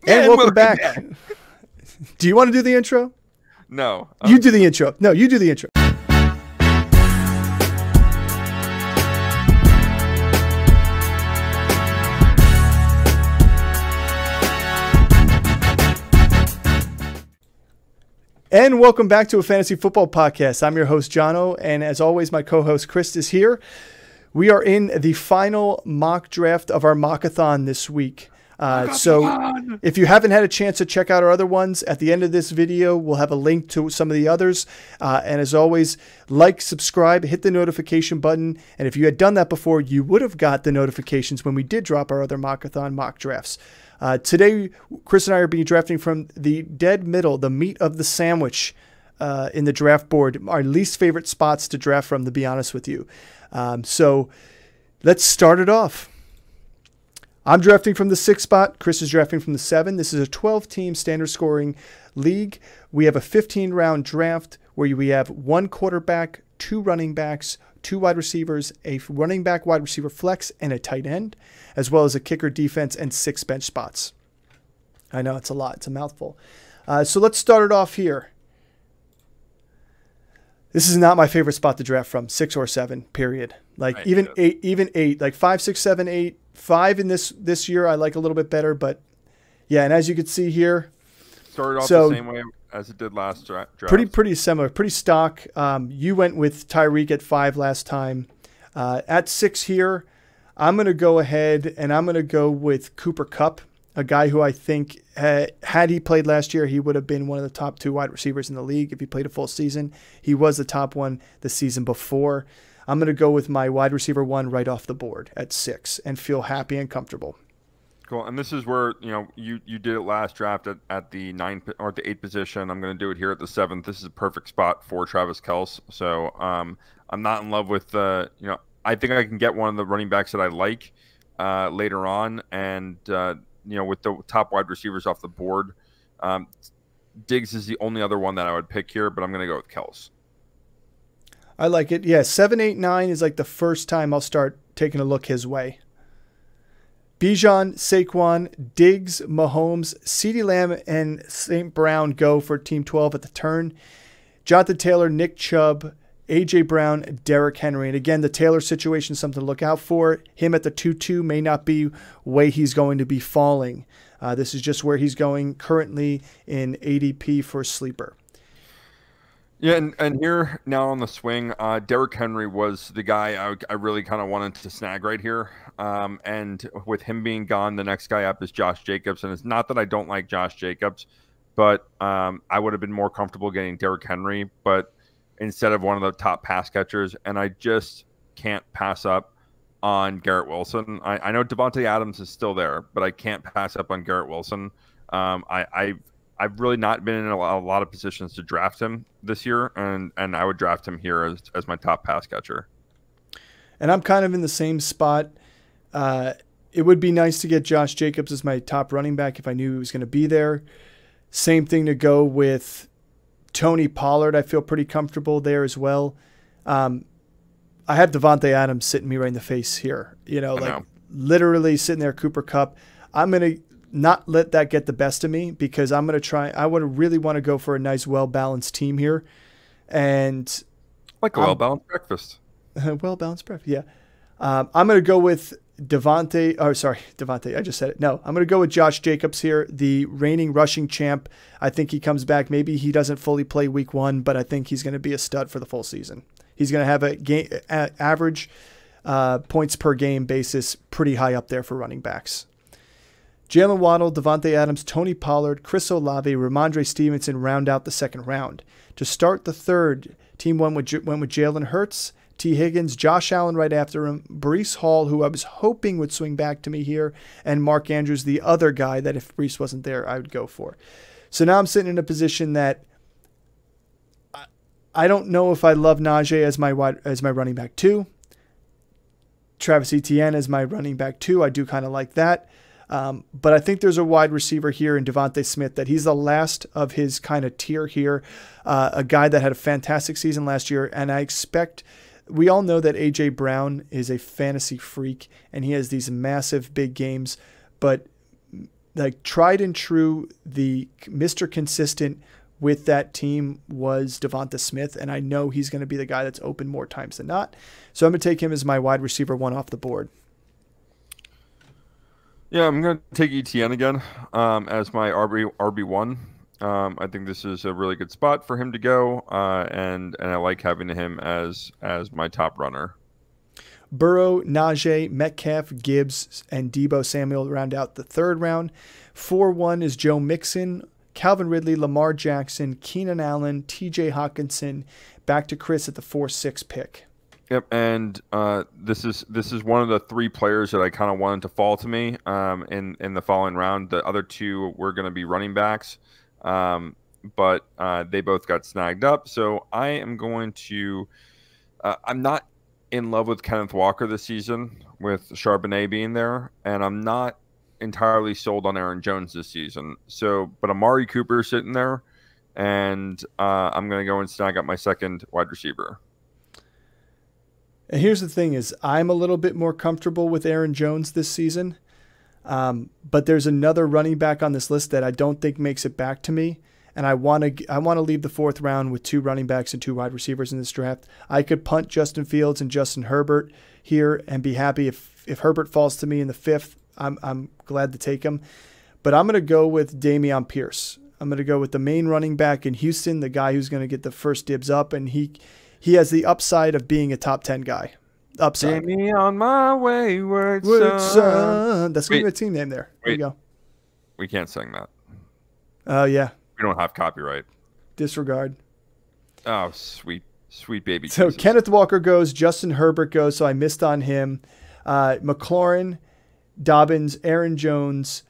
And welcome back. Do you want to do the intro? No. You do the intro. No, you do the intro. And welcome back to a fantasy football podcast. I'm your host, Jono, and as always, my co-host, Chris, is here. We are in the final mock draft of our Mockathon this week. So if you haven't had a chance to check out our other ones, at the end of this video, we'll have a link to some of the others. And as always, like, subscribe, hit the notification button. And if you had done that before, you would have got the notifications when we did drop our other Mockathon mock drafts. Today, Chris and I are being drafting from the dead middle, the meat of the sandwich in the draft board, our least favorite spots to draft from, to be honest with you. So let's start it off. I'm drafting from the 6th spot. Chris is drafting from the 7. This is a 12-team standard scoring league. We have a 15-round draft where we have 1 quarterback, 2 running backs, 2 wide receivers, a running back, wide receiver flex, and a tight end, as well as a kicker, defense, and 6 bench spots. I know it's a lot. It's a mouthful. So let's start it off here. This is not my favorite spot to draft from, 6 or 7, period. Like even 8, like 5, 6, 7, 8. 5 in this year I like a little bit better, but yeah, and as you can see here, started off the same way as it did last draft. Pretty similar, pretty stock. You went with Tyreek at 5 last time. At 6 here, I'm going to go ahead and I'm going to go with Cooper Kupp, a guy who I think had he played last year, he would have been one of the top 2 wide receivers in the league if he played a full season. He was the top one the season before. I'm going to go with my wide receiver 1 right off the board at 6 and feel happy and comfortable. Cool. And this is where, you did it last draft at the 9th or the 8th position. I'm going to do it here at the 7th. This is a perfect spot for Travis Kelce. So I'm not in love with, I think I can get one of the running backs that I like later on. And, with the top wide receivers off the board, Diggs is the only other one that I would pick here, but I'm going to go with Kelce. I like it. Yeah, 7, 8, 9 is like the first time I'll start taking a look his way. Bijan, Saquon, Diggs, Mahomes, CeeDee Lamb, and St. Brown go for Team 12 at the turn. Jonathan Taylor, Nick Chubb, A.J. Brown, Derrick Henry. And again, the Taylor situation is something to look out for. Him at the 2-2 may not be way he's going to be falling. This is just where he's going currently in ADP for sleeper. Yeah, and here now on the swing, Derrick Henry was the guy I really kind of wanted to snag right here. And with him being gone, the next guy up is Josh Jacobs. And it's not that I don't like Josh Jacobs, but I would have been more comfortable getting Derrick Henry, but instead of one of the top pass catchers. And I just can't pass up on Garrett Wilson. I know Devontae Adams is still there, but I can't pass up on Garrett Wilson. I've really not been in a lot of positions to draft him this year, and I would draft him here as my top pass catcher. And I'm kind of in the same spot. It would be nice to get Josh Jacobs as my top running back if I knew he was going to be there. Same thing to go with Tony Pollard. I feel pretty comfortable there as well. I have Devontae Adams sitting me right in the face here. Literally sitting there, Cooper Kupp. I'm going to not let that get the best of me because I'm going to try. I would really want to go for a nice, well-balanced team here. And like a well-balanced breakfast. Well-balanced breakfast, yeah. I'm going to go with Devontae. I just said it. No, I'm going to go with Josh Jacobs here, the reigning rushing champ. I think he comes back. Maybe he doesn't fully play week 1, but I think he's going to be a stud for the full season. He's going to have a average points per game basis pretty high up there for running backs. Jalen Waddle, Devontae Adams, Tony Pollard, Chris Olave, Ramondre Stevenson round out the 2nd round. To start the 3rd, Team 1 went with Jalen Hurts, T. Higgins, Josh Allen right after him, Breece Hall, who I was hoping would swing back to me here, and Mark Andrews, the other guy that if Breece wasn't there, I would go for. So now I'm sitting in a position that I don't know if I love Najee as my running back 2. Travis Etienne as my running back 2. I do kind of like that. But I think there's a wide receiver here in Devontae Smith that he's the last of his kind of tier here, a guy that had a fantastic season last year. And I expect we all know that A.J. Brown is a fantasy freak and he has these massive big games, but like tried and true, the Mr. Consistent with that team was Devonta Smith, and I know he's going to be the guy that's open more times than not. So I'm going to take him as my wide receiver 1 off the board. Yeah, I'm going to take ETN again as my RB1. I think this is a really good spot for him to go, and I like having him as my top runner. Burrow, Najee, Metcalf, Gibbs, and Deebo Samuel round out the 3rd round. 4-1 is Joe Mixon, Calvin Ridley, Lamar Jackson, Keenan Allen, TJ Hawkinson, back to Chris at the 4-6 pick. Yep, and this is one of the 3 players that I kind of wanted to fall to me in the following round. The other 2 were going to be running backs, but they both got snagged up. So I am going to I'm not in love with Kenneth Walker this season with Charbonnet being there, and I'm not entirely sold on Aaron Jones this season. So, but Amari Cooper is sitting there, and I'm going to go and snag up my 2nd wide receiver. And here's the thing is I'm a little bit more comfortable with Aaron Jones this season. But there's another running back on this list that I don't think makes it back to me. And I want to leave the 4th round with 2 running backs and 2 wide receivers in this draft. I could punt Justin Fields and Justin Herbert here and be happy if Herbert falls to me in the 5th. I'm glad to take him. But I'm going to go with Dameon Pierce. I'm going to go with the main running back in Houston, the guy who's going to get the first dibs up, and he has the upside of being a top 10 guy. Upside. Take me on my wayward son. That's going to be a team name there. There you go. We can't sing that. Oh, yeah. We don't have copyright. Disregard. Oh, sweet baby. So Jesus. Kenneth Walker goes. Justin Herbert goes, so I missed on him. McLaurin, Dobbins, Aaron Jones,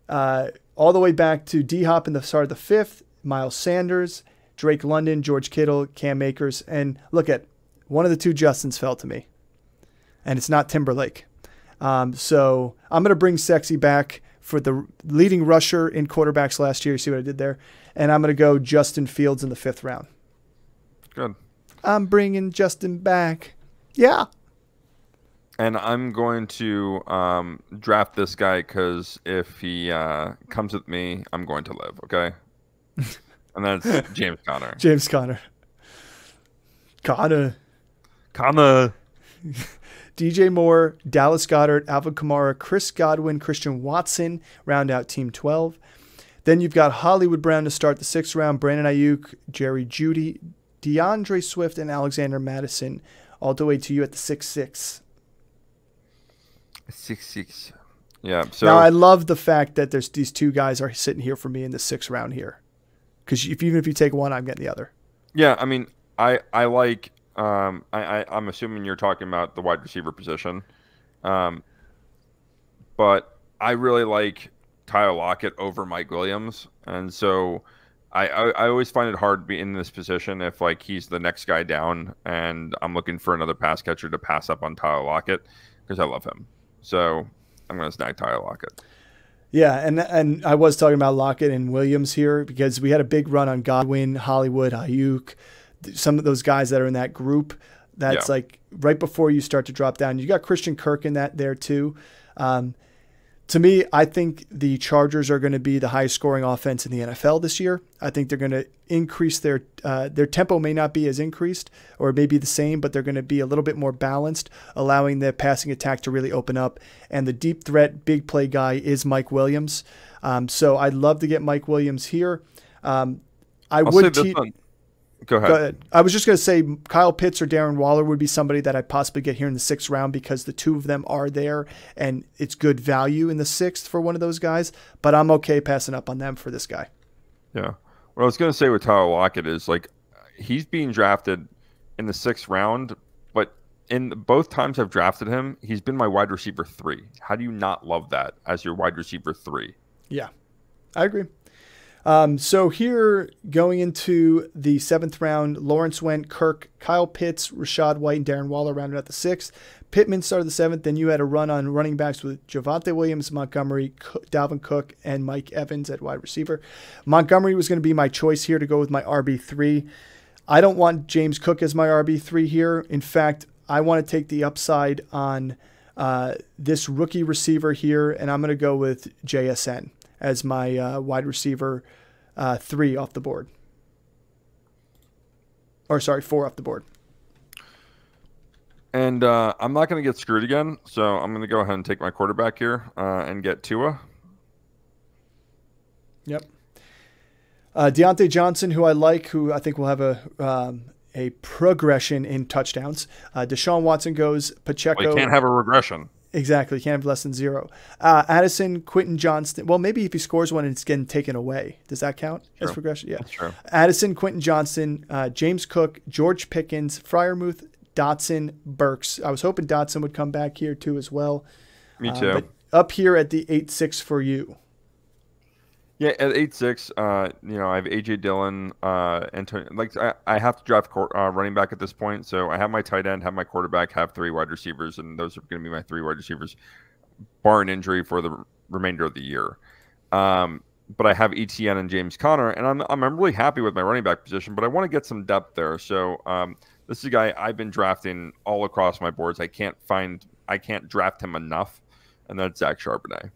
all the way back to D-Hop in the start of the 5th, Miles Sanders, Drake London, George Kittle, Cam Akers. And look at one of the 2 Justins fell to me. And it's not Timberlake. So I'm going to bring Sexy back for the leading rusher in quarterbacks last year. You see what I did there? And I'm going to go Justin Fields in the 5th round. Good. I'm bringing Justin back. Yeah. And I'm going to draft this guy because if he comes with me, I'm going to live, okay? And that's James Conner. James Conner. Conner. DJ Moore, Dallas Goedert, Alvin Kamara, Chris Godwin, Christian Watson round out Team 12. Then you've got Hollywood Brown to start the 6th round, Brandon Ayuk, Jerry Jeudy, DeAndre Swift, and Alexander Madison all the way to you at the 6-6. 6-6. Yeah. So now I love the fact that there's these 2 guys are sitting here for me in the 6th round here, because even if you take one, I'm getting the other. Yeah, I mean, I like. I'm assuming you're talking about the wide receiver position, but I really like Tyler Lockett over Mike Williams, and so I always find it hard to be in this position if like he's the next guy down, and I'm looking for another pass catcher to pass up on Tyler Lockett because I love him. So I'm going to snag Tyler Lockett. Yeah, and I was talking about Lockett and Williams here because we had a big run on Godwin, Hollywood, Ayuk, some of those guys that are in that group. That's like right before you start to drop down. You got Christian Kirk in that there too. To me, I think the Chargers are going to be the highest scoring offense in the NFL this year. I think they're going to increase their tempo may not be as increased or maybe the same, but they're going to be a little bit more balanced, allowing the passing attack to really open up. And the deep threat, big play guy is Mike Williams. So I'd love to get Mike Williams here. Go ahead. I was just going to say Kyle Pitts or Darren Waller would be somebody that I'd possibly get here in the 6th round because the 2 of them are there and it's good value in the 6th for one of those guys. But I'm okay passing up on them for this guy. Yeah. What I was going to say with Tyler Lockett is like he's being drafted in the 6th round, but in both times I've drafted him, he's been my wide receiver 3. How do you not love that as your wide receiver 3? Yeah, I agree. So here, going into the 7th round, Lawrence went, Kirk, Kyle Pitts, Rashad White, and Darren Waller rounded out the 6th. Pittman started the 7th. Then you had a run on running backs with Javonte Williams, Montgomery, Dalvin Cook, and Mike Evans at wide receiver. Montgomery was going to be my choice here to go with my RB3. I don't want James Cook as my RB3 here. In fact, I want to take the upside on this rookie receiver here, and I'm going to go with JSN. as my wide receiver 3 off the board. Or sorry, 4 off the board. And I'm not going to get screwed again, so I'm going to go ahead and take my quarterback here and get Tua. Yep. Deontay Johnson, who I think will have a progression in touchdowns. Deshaun Watson goes. Pacheco. Well, you can't have a regression. Exactly. You can't have less than 0. Addison, Quentin Johnston. Well, maybe if he scores one and it's getting taken away. Does that count as progression? Yeah. That's true. Addison, Quentin Johnston, James Cook, George Pickens, Freiermuth, Dotson, Burks. I was hoping Dotson would come back here too as well. Me too. But up here at the 8-6 for you. Yeah, at 8-6, I have AJ Dillon, Antonio. Like I have to draft running back at this point, so I have my tight end, have my quarterback, have 3 wide receivers, and those are going to be my 3 wide receivers, barring injury for the remainder of the year. But I have ETN and James Conner, and I'm really happy with my running back position, but I want to get some depth there. So this is a guy I've been drafting all across my boards. I can't draft him enough, and that's Zach Charbonnet.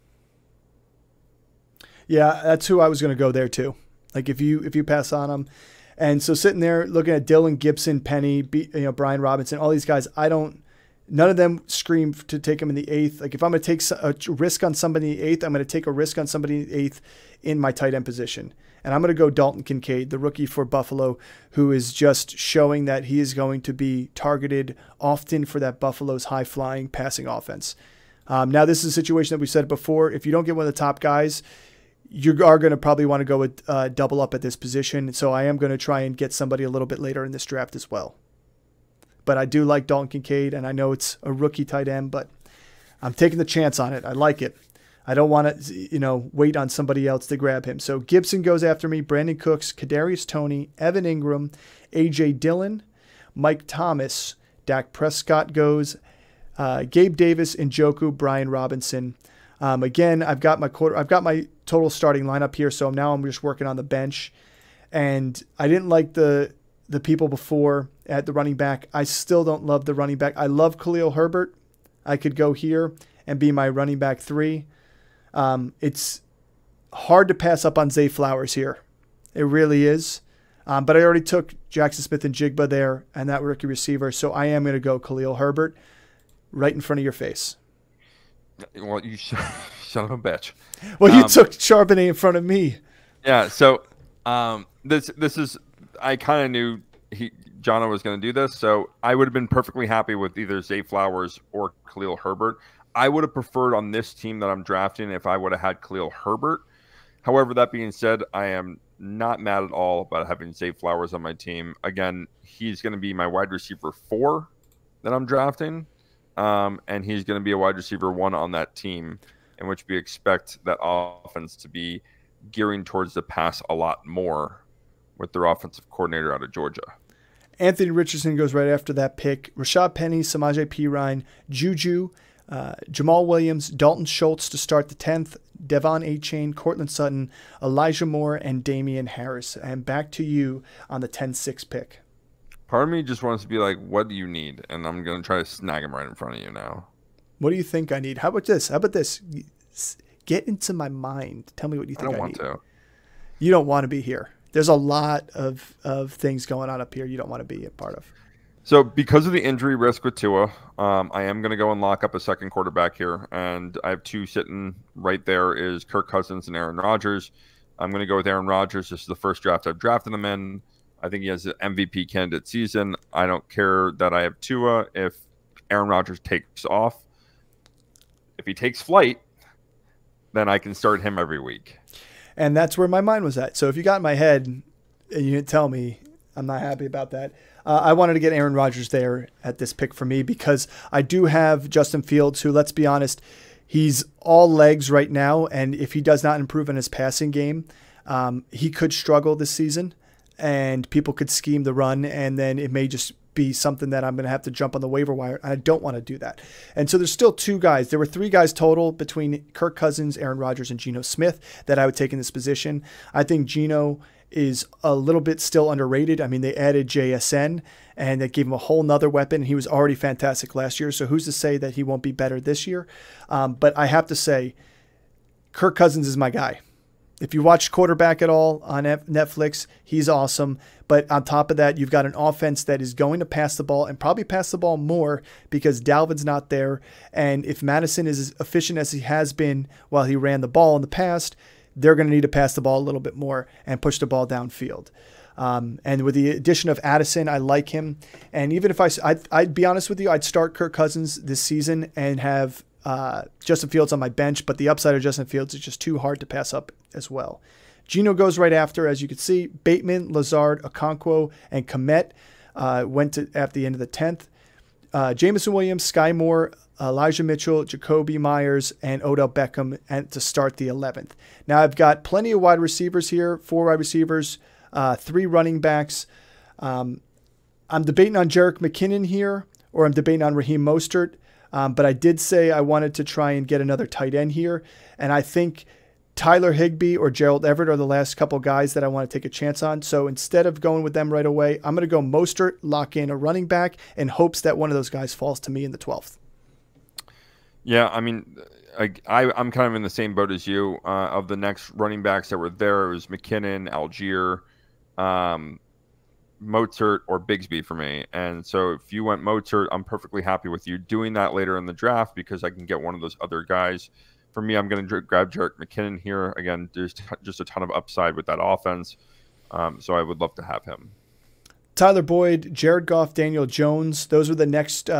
Yeah, that's who I was going to go there too. Like if you pass on him, and so sitting there looking at Dylan Gibson, Penny, Brian Robinson, all these guys, none of them scream to take him in the 8th. Like if I'm going to take a risk on somebody in the 8th, I'm going to take a risk on somebody in the 8th in my tight end position, and I'm going to go Dalton Kincaid, the rookie for Buffalo, who is just showing that he is going to be targeted often for that Buffalo's high flying passing offense. Now this is a situation that we said before. If you don't get one of the top guys, you are going to probably want to go with double up at this position. So I am going to try and get somebody a little bit later in this draft as well. But I do like Dalton Kincaid, and I know it's a rookie tight end, but I'm taking the chance on it. I like it. I don't want to, wait on somebody else to grab him. So Gibson goes after me, Brandon Cooks, Kadarius Toney, Evan Ingram, A.J. Dillon, Mike Thomas, Dak Prescott goes, Gabe Davis, Njoku, Brian Robinson. Again, I've got my total starting lineup here, so now I'm just working on the bench. And I didn't like the people before at the running back. I still don't love the running back. I love Khalil Herbert. I could go here and be my running back 3. It's hard to pass up on Zay Flowers here. It really is. But I already took Jackson Smith and Jigba there and that rookie receiver, so I am going to go Khalil Herbert right in front of your face. Well, you son of a bitch. Well, you took Charbonnet in front of me. Yeah, so this is, I kind of knew Jono was going to do this, so I would have been perfectly happy with either Zay Flowers or Khalil Herbert. I would have preferred on this team that I'm drafting if I would have had Khalil Herbert. However, that being said, I am not mad at all about having Zay Flowers on my team. Again, he's going to be my wide receiver 4 that I'm drafting. And he's going to be a wide receiver 1 on that team, in which we expect that offense to be gearing towards the pass a lot more with their offensive coordinator out of Georgia. Anthony Richardson goes right after that pick. Rashad Penny, Samaje Perine, Juju, Jamal Williams, Dalton Schultz to start the 10th, Devon Achane, Cortland Sutton, Elijah Moore, and Damian Harris. And back to you on the 10-6 pick. Part of me just wants to be like, what do you need? And I'm going to try to snag him right in front of you now. What do you think I need? How about this? Get into my mind. Tell me what you think I need. I don't want to. You don't want to be here. There's a lot of things going on up here you don't want to be a part of. So because of the injury risk with Tua, I am going to go and lock up a second quarterback here. And I have 2 sitting right there is Kirk Cousins and Aaron Rodgers. I'm going to go with Aaron Rodgers. This is the first draft I've drafted him in. I think he has an MVP candidate season. I don't care that I have Tua. If Aaron Rodgers takes off, if he takes flight, then I can start him every week. And that's where my mind was at. So if you got in my head and you didn't tell me, I'm not happy about that. I wanted to get Aaron Rodgers there at this pick for me because I do have Justin Fields, who, let's be honest, he's all legs right now. And if he does not improve in his passing game, he could struggle this season. And people could scheme the run, and then it may just be something that I'm going to have to jump on the waiver wire. I don't want to do that. And so there's still 2 guys. There were 3 guys total between Kirk Cousins, Aaron Rodgers, and Geno Smith that I would take in this position. I think Geno is a little bit still underrated. I mean, they added JSN, and they gave him a whole nother weapon. He was already fantastic last year, so who's to say that he won't be better this year? But I have to say, Kirk Cousins is my guy. If you watch Quarterback at all on Netflix, he's awesome. But on top of that, you've got an offense that is going to pass the ball and probably pass the ball more because Dalvin's not there. And if Madison is as efficient as he has been while he ran the ball in the past, they're going to need to pass the ball a little bit more and push the ball downfield. And with the addition of Addison, I like him. And even if I'd be honest with you, I'd start Kirk Cousins this season and have Justin Fields on my bench, but the upside of Justin Fields is just too hard to pass up as well. Geno goes right after, as you can see. Bateman, Lazard, Okonkwo, and Kmet went at the end of the 10th. Jameson Williams, Sky Moore, Elijah Mitchell, Jacoby Myers, and Odell Beckham to start the 11th. Now I've got plenty of wide receivers here, 4 wide receivers, 3 running backs. I'm debating on Jerick McKinnon here, or I'm debating on Raheem Mostert. But I did say I wanted to try and get another tight end here. And I think Tyler Higbee or Gerald Everett are the last couple guys that I want to take a chance on. So instead of going with them right away, I'm going to go Mostert, lock in a running back, in hopes that one of those guys falls to me in the 12th. Yeah, I mean, I'm kind of in the same boat as you. Of the next running backs that were there, it was McKinnon, Algier, Mozart, or Bigsby for me. And so if you went Mozart, I'm perfectly happy with you doing that later in the draft because I can get one of those other guys. For me, I'm going to grab Jerick McKinnon here. Again, there's just a ton of upside with that offense. So I would love to have him. Tyler Boyd, Jared Goff, Daniel Jones. Those were the next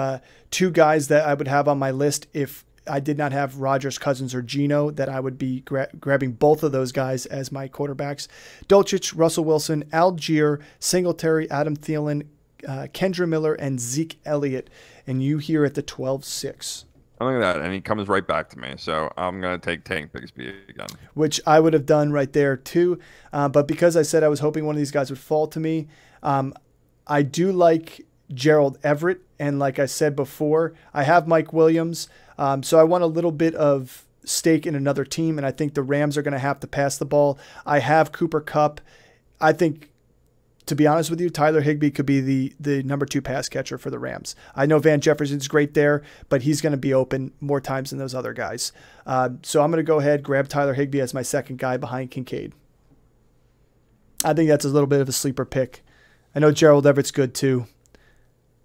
2 guys that I would have on my list if I did not have Rodgers, Cousins, or Geno, that I would be grabbing both of those guys as my quarterbacks. Dolchich, Russell Wilson, Algier, Singletary, Adam Thielen, Kendra Miller, and Zeke Elliott. And you here at the 12-6. I look at that, and he comes right back to me. So I'm going to take Tank Bigsby again. Which I would have done right there too. But because I said I was hoping one of these guys would fall to me, I do like Gerald Everett. And like I said before, I have Mike Williams. So I want a little bit of stake in another team, and I think the Rams are going to have to pass the ball. I have Cooper Kupp. I think, to be honest with you, Tyler Higbee could be the number 2 pass catcher for the Rams. I know Van Jefferson's great there, but he's going to be open more times than those other guys. So I'm going to go ahead, grab Tyler Higbee as my second guy behind Kincaid. I think that's a little bit of a sleeper pick. I know Gerald Everett's good too,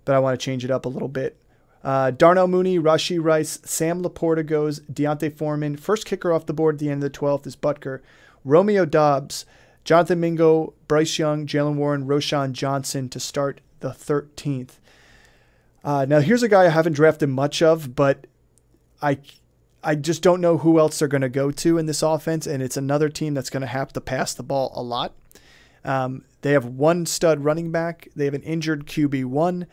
but I want to change it up a little bit. Darnell Mooney, Rashee Rice, Sam Laporta goes, Deontay Foreman. First kicker off the board at the end of the 12th is Butker. Romeo Dobbs, Jonathan Mingo, Bryce Young, Jalen Warren, Roshan Johnson to start the 13th. Now here's a guy I haven't drafted much of, but I just don't know who else they're going to go to in this offense, and it's another team that's going to have to pass the ball a lot. They have 1 stud running back. They have an injured QB1.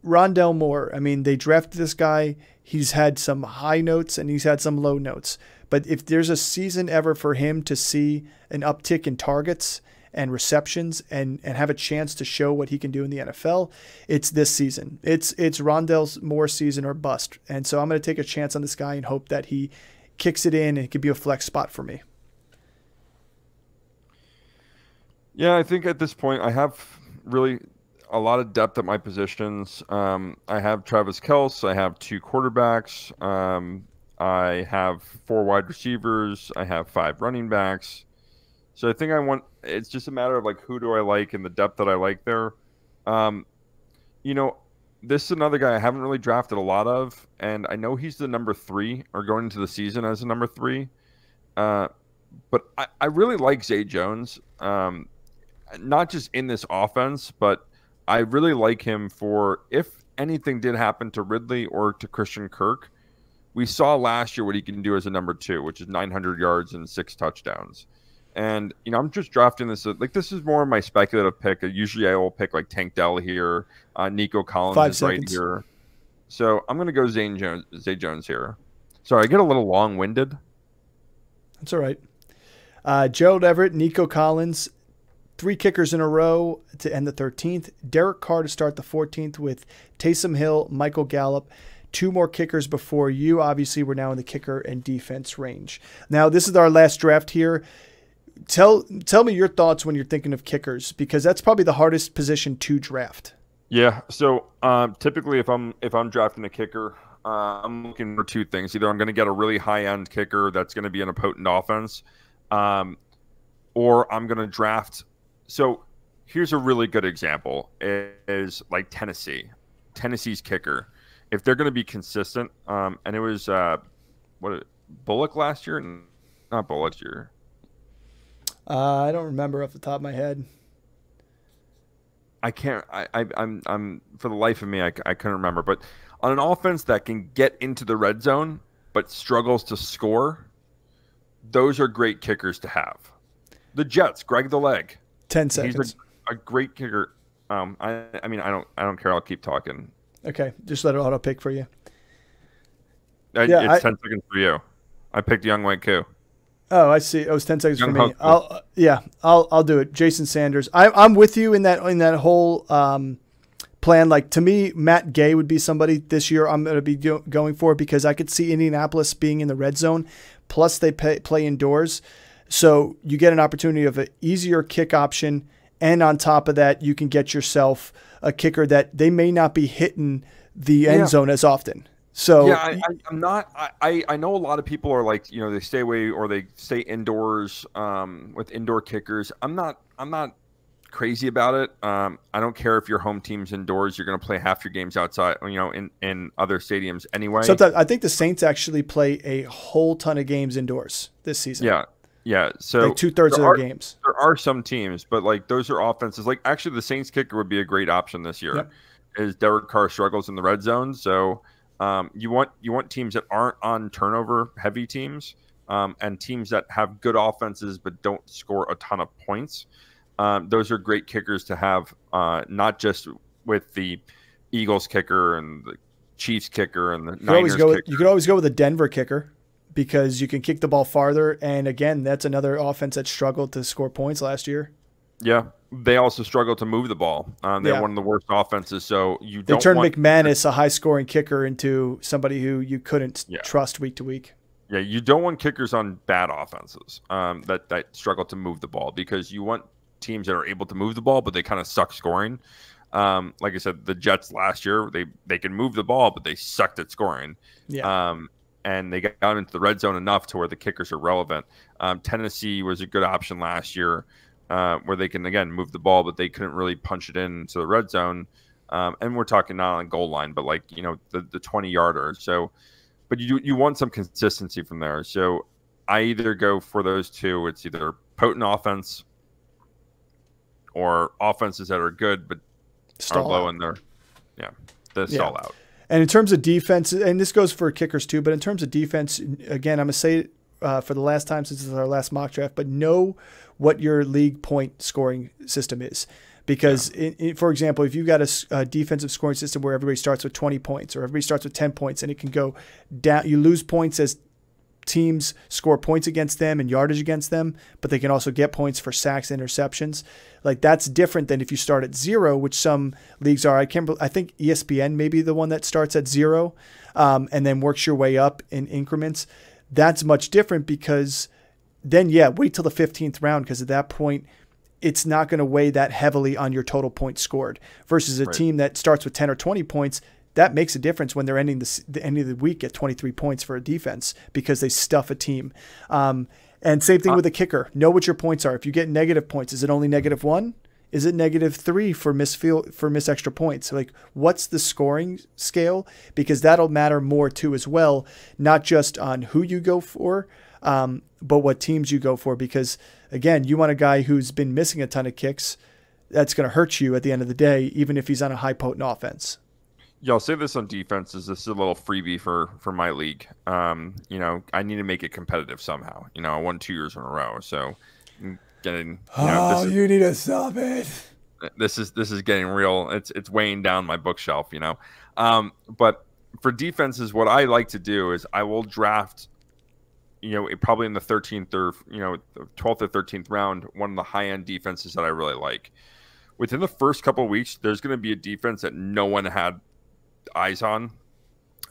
Rondell Moore, I mean, they drafted this guy. He's had some high notes and he's had some low notes. But if there's a season ever for him to see an uptick in targets and receptions and have a chance to show what he can do in the NFL, it's this season. It's Rondell Moore's season or bust. And so I'm going to take a chance on this guy and hope that he kicks it in and it could be a flex spot for me. Yeah, I think at this point I have really a lot of depth at my positions. I have Travis Kelce. I have 2 quarterbacks. I have 4 wide receivers. I have 5 running backs. So I think it's just a matter of like, who do I like and the depth that I like there. You know, this is another guy I haven't really drafted a lot of, and I know he's the number 3 or going into the season as a number 3. But I really like Zay Jones. Not just in this offense, but I really like him for if anything did happen to Ridley or to Christian Kirk. We saw last year what he can do as a number 2, which is 900 yards and 6 touchdowns. And, you know, I'm just drafting this. Like, this is more of my speculative pick. Usually I will pick like Tank Dell here. Nico Collins 5 is seconds. right here. So I'm going to go Zay Jones here. Sorry, I get a little long-winded. That's all right. Gerald Everett, Nico Collins, 3 kickers in a row to end the 13th. Derek Carr to start the 14th with Taysom Hill, Michael Gallup. 2 more kickers before you. Obviously, we're now in the kicker and defense range. Now, this is our last draft here. Tell me your thoughts when you're thinking of kickers, because that's probably the hardest position to draft. Yeah. So typically, if I'm drafting a kicker, I'm looking for 2 things. Either I'm going to get a really high end kicker that's going to be in a potent offense, or I'm going to draft. So here's a really good example is like Tennessee's kicker. If they're going to be consistent, and it was Bullock last year, not Bullock year. I don't remember off the top of my head. I can't. I'm for the life of me, I couldn't remember. But on an offense that can get into the red zone but struggles to score, those are great kickers to have. The Jets, Greg the Leg, 10 seconds. He's a great kicker. I mean, I don't care. I'll keep talking. Okay, just let it auto pick for you. It's 10 seconds for you. I picked Young Wei Koo. Oh, I see. It was 10 seconds Young for me. Hope. I'll do it. Jason Sanders. I'm with you in that whole plan. Like, to me, Matt Gay would be somebody this year I'm going to be going for, because I could see Indianapolis being in the red zone. Plus, they play indoors, so you get an opportunity of an easier kick option, and on top of that, you can get yourself a kicker that they may not be hitting the end zone as often. So yeah, I'm not. I know a lot of people are like, they stay away or they stay indoors with indoor kickers. I'm not crazy about it. I don't care if your home team's indoors. You're going to play half your games outside, in other stadiums anyway. Sometimes I think the Saints actually play a whole ton of games indoors this season. Yeah. So like 2/3 of their games. There are some teams, but like those are offenses. Like actually, the Saints kicker would be a great option this year. Yep. Is Derek Carr struggles in the red zone, so. You want teams that aren't on turnover heavy teams, and teams that have good offenses but don't score a ton of points. Those are great kickers to have, not just with the Eagles kicker and the Chiefs kicker and the Niners kicker. You could always go with a Denver kicker, because you can kick the ball farther. And again, that's another offense that struggled to score points last year. Yeah. They also struggle to move the ball. They're one of the worst offenses. So they turned McManus, a high-scoring kicker, into somebody who you couldn't trust week to week. Yeah, you don't want kickers on bad offenses that struggle to move the ball, because you want teams that are able to move the ball, but they kind of suck scoring. Like I said, the Jets last year, they can move the ball, but they sucked at scoring. Yeah. And they got into the red zone enough to where the kickers are relevant. Tennessee was a good option last year. Where they can, again, move the ball, but they couldn't really punch it into the red zone. And we're talking not on goal line, but like, the 20-yarder. So, but you want some consistency from there. So I either go for those two. It's either potent offense or offenses that are good, but are low in their, stall out. And in terms of defense, and this goes for kickers too, but in terms of defense, again, I'm going to say it for the last time since it's our last mock draft, but know what your league point scoring system is. Because, for example, if you've got a defensive scoring system where everybody starts with 20 points or everybody starts with 10 points, and it can go down, you lose points as teams score points against them and yardage against them, but they can also get points for sacks and interceptions. Like, that's different than if you start at 0, which some leagues are. I think ESPN may be the one that starts at 0 and then works your way up in increments. That's much different, because then, wait till the 15th round, because at that point, it's not going to weigh that heavily on your total points scored, versus a team that starts with 10 or 20 points. That makes a difference when they're ending the end of the week at 23 points for a defense, because they stuff a team. And same thing with a kicker. Know what your points are. If you get negative points, is it only -1? Is it -3 for miss extra points? Like, what's the scoring scale? Because that'll matter more too as well, not just on who you go for, but what teams you go for. Because again, you want a guy who's been missing a ton of kicks. That's going to hurt you at the end of the day, even if he's on a high potent offense. Yeah, I'll say this on defense. This is a little freebie for my league. I need to make it competitive somehow. I won 2 years in a row, so getting. You need to stop it. This is getting real. It's weighing down my bookshelf. But for defenses, what I like to do is I will draft. Probably in the 13th or 12th or 13th round, one of the high-end defenses that I really like. Within the first couple of weeks, there's going to be a defense that no one had eyes on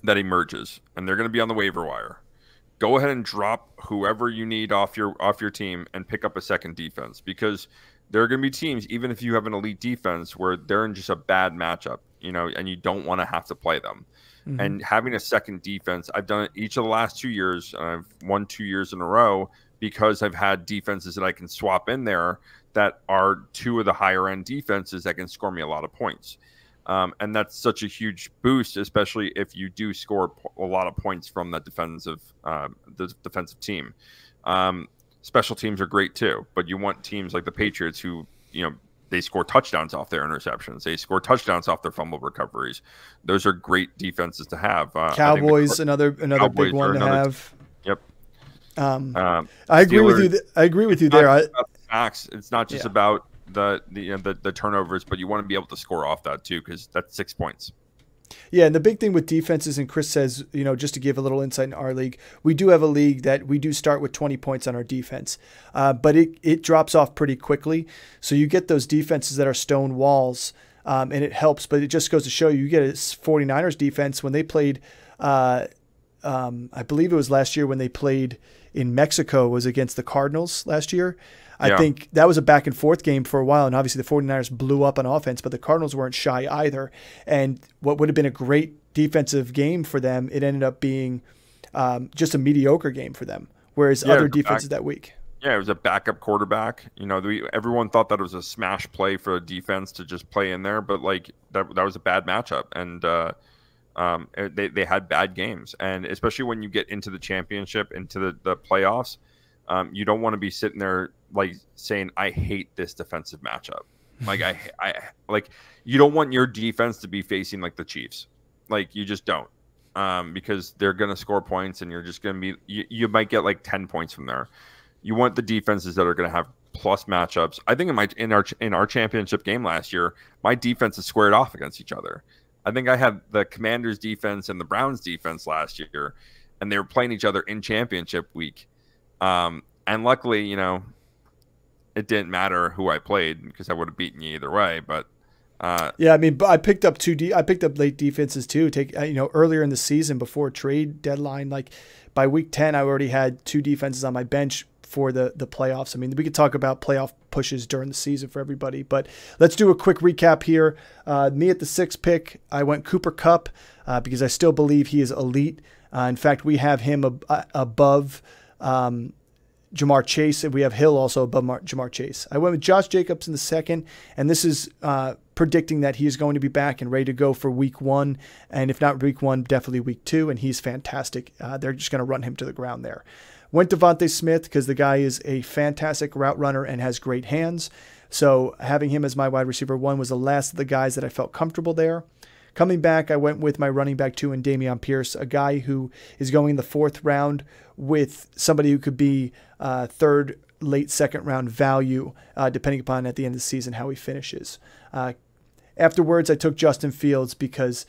that emerges, and they're going to be on the waiver wire. Go ahead and drop whoever you need off your team and pick up a second defense, because there are going to be teams, even if you have an elite defense, where they're in just a bad matchup, and you don't want to have to play them. Mm-hmm. And having a second defense, I've done it each of the last 2 years, and I've won 2 years in a row because I've had defenses that I can swap in there that are two of the higher end defenses that can score me a lot of points. And that's such a huge boost, especially if you do score a lot of points from the defensive team. Special teams are great too, but you want teams like the Patriots who, they score touchdowns off their interceptions. They score touchdowns off their fumble recoveries. Those are great defenses to have. Cowboys, another big one to have. Yep. I agree with you. I agree with you there. It's not just about the turnovers, but you want to be able to score off that too, because that's 6 points. Yeah, and the big thing with defenses, and Chris says, just to give a little insight in our league, we do have a league that we do start with 20 points on our defense, but it drops off pretty quickly. So you get those defenses that are stone walls, and it helps, but it just goes to show you get a 49ers defense when they played, I believe it was last year when they played in Mexico, was against the Cardinals last year. I think that was a back and forth game for a while, and obviously the 49ers blew up on offense, but the Cardinals weren't shy either. And what would have been a great defensive game for them, it ended up being just a mediocre game for them, whereas other defenses that week. Yeah, it was a backup quarterback. Everyone thought that it was a smash play for a defense to just play in there, but that was a bad matchup, and they had bad games. And especially when you get into the championship, into the playoffs, you don't want to be sitting there saying, I hate this defensive matchup. You don't want your defense to be facing the Chiefs. You just don't, because they're going to score points, and you're just going to be, you might get 10 points from there. You want the defenses that are going to have plus matchups. I think in our championship game last year, my defenses squared off against each other. I think I had the Commanders defense and the Browns defense last year, and they were playing each other in championship week. And luckily, it didn't matter who I played, because I would have beaten you either way. But I picked up I picked up late defenses too. Earlier in the season before trade deadline, by week 10, I already had 2 defenses on my bench for the playoffs. I mean, we could talk about playoff pushes during the season for everybody, but let's do a quick recap here. Me at the 6th pick, I went Cooper Kupp because I still believe he is elite. In fact, we have him above Jamar Chase, and we have Hill also above Jamar Chase. I went with Josh Jacobs in the 2nd, and this is predicting that he is going to be back and ready to go for week 1, and if not week 1, definitely week 2, and he's fantastic. They're just going to run him to the ground there. Went Devontae Smith because the guy is a fantastic route runner and has great hands, so having him as my wide receiver 1 was the last of the guys that I felt comfortable there. Coming back, I went with my running back 2 in Dameon Pierce, a guy who is going in the 4th round with somebody who could be 3rd, late 2nd round value, depending upon at the end of the season how he finishes. Afterwards, I took Justin Fields because,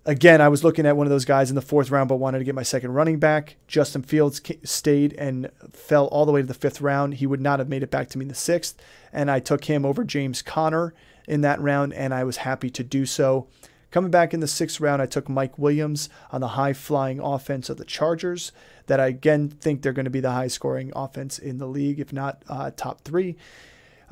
again, I was looking at one of those guys in the 4th round but wanted to get my 2nd running back. Justin Fields stayed and fell all the way to the 5th round. He would not have made it back to me in the 6th, and I took him over James Conner in that round, and I was happy to do so. Coming back in the 6th round, I took Mike Williams on the high-flying offense of the Chargers, that I again think they're going to be the high-scoring offense in the league, if not top 3.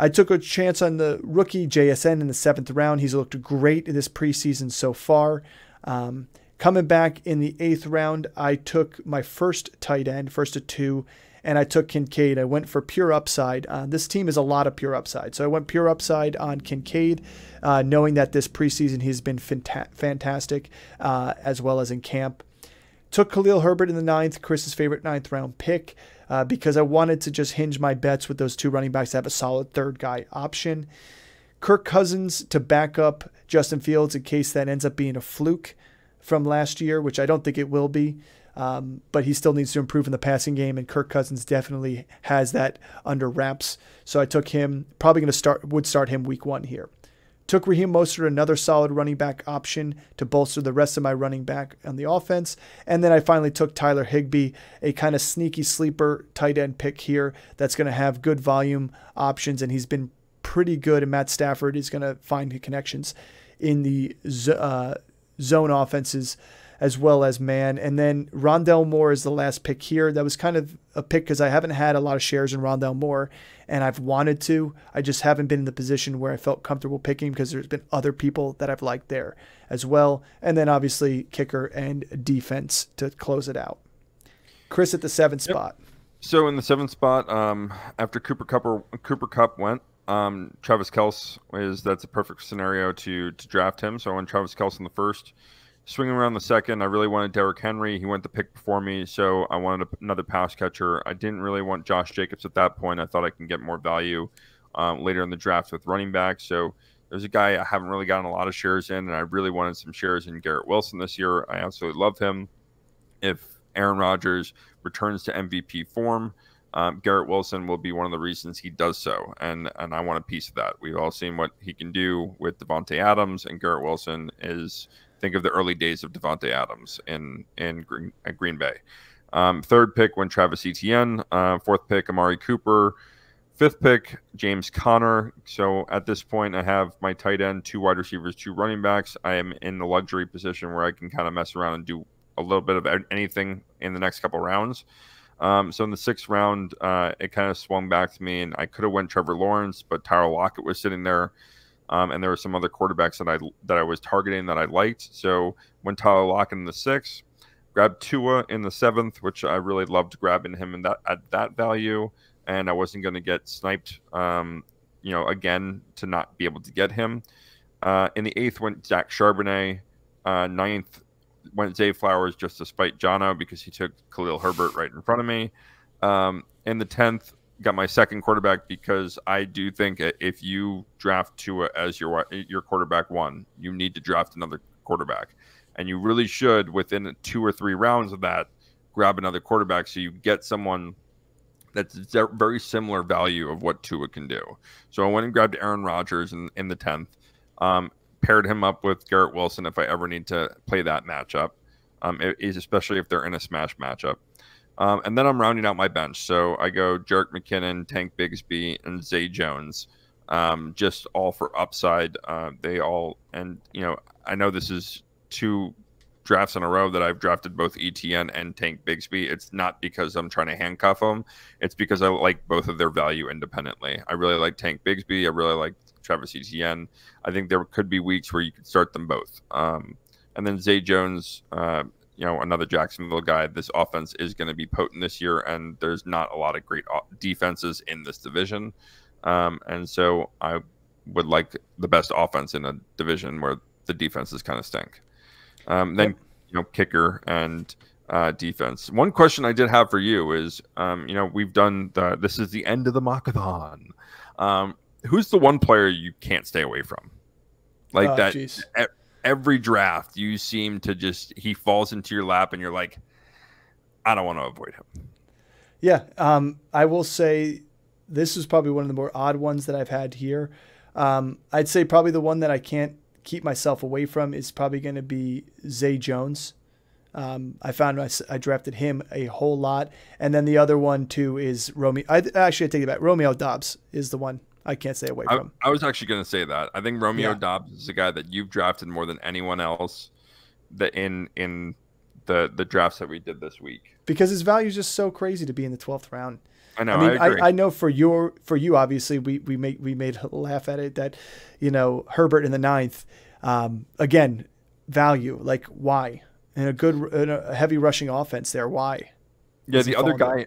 I took a chance on the rookie JSN in the 7th round. He's looked great in this preseason so far. Coming back in the 8th round, I took my first tight end, first of 2, and I took Kincaid. I went for pure upside. This team is a lot of pure upside. So I went pure upside on Kincaid, knowing that this preseason he's been fantastic, as well as in camp. Took Khalil Herbert in the 9th, Chris's favorite 9th round pick, because I wanted to just hinge my bets with those 2 running backs to have a solid 3rd guy option. Kirk Cousins to back up Justin Fields in case that ends up being a fluke from last year, which I don't think it will be. But he still needs to improve in the passing game, and Kirk Cousins definitely has that under wraps. So I took him, probably going to would start him week 1 here. Took Raheem Mostert, another solid running back option to bolster the rest of my running back on the offense. And then I finally took Tyler Higbee, a kind of sneaky sleeper tight end pick here that's going to have good volume options, and he's been pretty good, and Matt Stafford is going to find connections in the zone offenses as well as man. And then Rondell Moore is the last pick here. That was kind of a pick because I haven't had a lot of shares in Rondell Moore, and I've wanted to. I just haven't been in the position where I felt comfortable picking because there's been other people that I've liked there as well. And then obviously kicker and defense to close it out. Chris at the 7th spot. So in the seventh spot, after Cooper Cup went, Travis Kelce that's a perfect scenario to draft him. So I went Travis Kelce in the first. Swinging around the second, I really wanted Derrick Henry. He went the pick before me, so I wanted another pass catcher. I didn't really want Josh Jacobs at that point. I thought I can get more value later in the draft with running back. So there's a guy I haven't really gotten a lot of shares in, and I really wanted some shares in Garrett Wilson this year. I absolutely love him. If Aaron Rodgers returns to MVP form, Garrett Wilson will be one of the reasons he does so, and I want a piece of that. We've all seen what he can do with Devontae Adams, and Garrett Wilson is. Think of the early days of Devontae Adams in Green Bay. Third pick went Travis Etienne. Fourth pick, Amari Cooper. Fifth pick, James Conner. So at this point, I have my tight end, 2 wide receivers, 2 running backs. I am in the luxury position where I can kind of mess around and do a little bit of anything in the next couple rounds. So in the 6th round, it kind of swung back to me, and I could have went Trevor Lawrence, but Tyler Lockett was sitting there. And there were some other quarterbacks that I was targeting that I liked. So when Tyler Lockett in the 6th, grabbed Tua in the 7th, which I really loved grabbing him at that value, and I wasn't going to get sniped, again to not be able to get him. In the 8th went Zach Charbonnet. 9th went Zay Flowers just to spite Jono because he took Khalil Herbert right in front of me. In the 10th. Got my second quarterback because I do think if you draft Tua as your quarterback 1, you need to draft another quarterback. And you really should, within 2 or 3 rounds of that, grab another quarterback so you get someone that's very similar value of what Tua can do. So I went and grabbed Aaron Rodgers in the 10th, paired him up with Garrett Wilson if I ever need to play that matchup, especially if they're in a smash matchup. And then I'm rounding out my bench. So I go Jerick McKinnon, Tank Bigsby, and Zay Jones, just all for upside. I know this is 2 drafts in a row that I've drafted both ETN and Tank Bigsby. It's not because I'm trying to handcuff them. It's because I like both of their value independently. I really like Tank Bigsby. I really like Travis Etienne. I think there could be weeks where you could start them both. And then Zay Jones, another Jacksonville guy. This offense is going to be potent this year, and there's not a lot of great defenses in this division. And so I would like the best offense in a division where the defenses kind of stink. Then, kicker and defense. One question I did have for you is, we've done this is the end of the Mockathon. Who's the one player you can't stay away from? Like that. Geez. Every draft you seem to he falls into your lap and you're like, I don't want to avoid him. Yeah. I will say this is probably one of the more odd ones that I've had here. I'd say probably the one that I can't keep myself away from is probably going to be Zay Jones. I found I drafted him a whole lot. And then the other one too is Romeo. I take it back. Romeo Doubs is the one I can't stay away from. I was actually going to say that. I think Romeo Doubs is a guy that you've drafted more than anyone else that in the drafts that we did this week. Because his value is just so crazy to be in the 12th round. I know. I agree. I know for you obviously we made a laugh at it that Herbert in the 9th again value, like why, and a heavy rushing offense there, why? Yeah, the other guy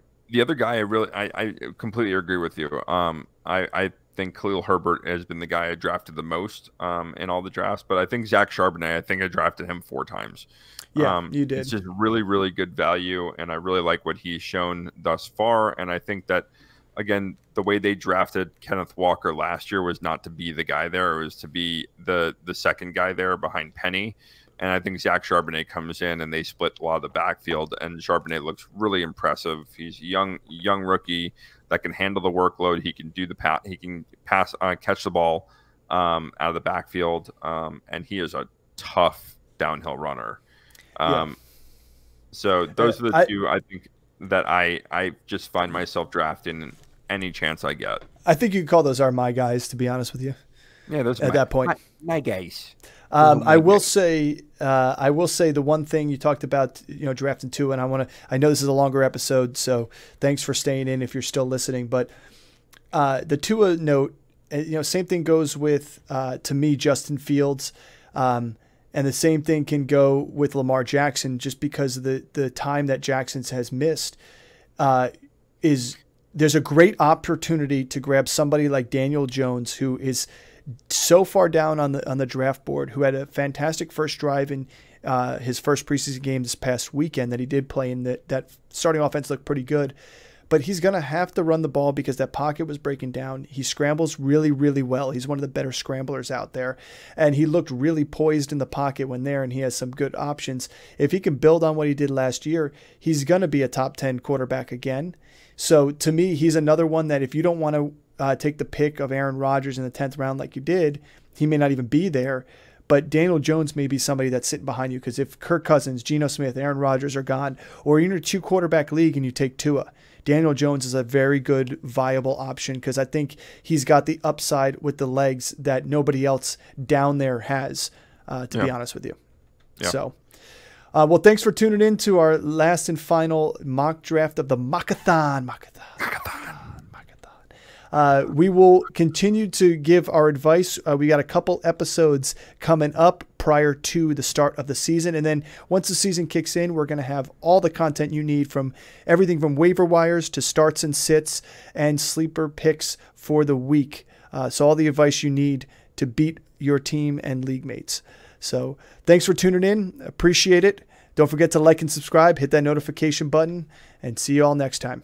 I completely agree with you. I think Khalil Herbert has been the guy I drafted the most in all the drafts, but I think Zach Charbonnet, I think I drafted him 4 times. Yeah, you did. It's just really, really good value, and I really like what he's shown thus far. And I think that, again, the way they drafted Kenneth Walker last year was not to be the guy there. It was to be the second guy there behind Penny. And I think Zach Charbonnet comes in, and they split a lot of the backfield, and Charbonnet looks really impressive. He's a young rookie that can handle the workload. He can do he can pass, catch the ball out of the backfield, and he is a tough downhill runner. So those are the 2 I think that I just find myself drafting any chance I get. I think you could call those my guys, to be honest with you. Yeah, those at that point. My guys. I will say the one thing you talked about, drafting 2, and I know this is a longer episode, so thanks for staying in if you're still listening. But the Tua note, same thing goes with to me Justin Fields, and the same thing can go with Lamar Jackson, just because of the time that Jackson has missed. there's a great opportunity to grab somebody like Daniel Jones, who is so far down on the draft board, who had a fantastic first drive in his first preseason game this past weekend that he did play in. That starting offense looked pretty good. But he's going to have to run the ball because that pocket was breaking down. He scrambles really, really well. He's one of the better scramblers out there. And he looked really poised in the pocket when there, and he has some good options. If he can build on what he did last year, he's going to be a top 10 quarterback again. So to me, he's another one that if you don't want to take the pick of Aaron Rodgers in the 10th round like you did, he may not even be there. But Daniel Jones may be somebody that's sitting behind you, because if Kirk Cousins, Geno Smith, Aaron Rodgers are gone, or you're in a 2-quarterback league and you take Tua, Daniel Jones is a very good, viable option, because I think he's got the upside with the legs that nobody else down there has, to be honest with you. Yeah. So, well, thanks for tuning in to our last and final mock draft of the Mockathon. We will continue to give our advice. We got a couple episodes coming up prior to the start of the season. And then once the season kicks in, we're going to have all the content you need, from everything from waiver wires to starts and sits and sleeper picks for the week. So all the advice you need to beat your team and league mates. So thanks for tuning in. Appreciate it. Don't forget to like and subscribe, hit that notification button, and see you all next time.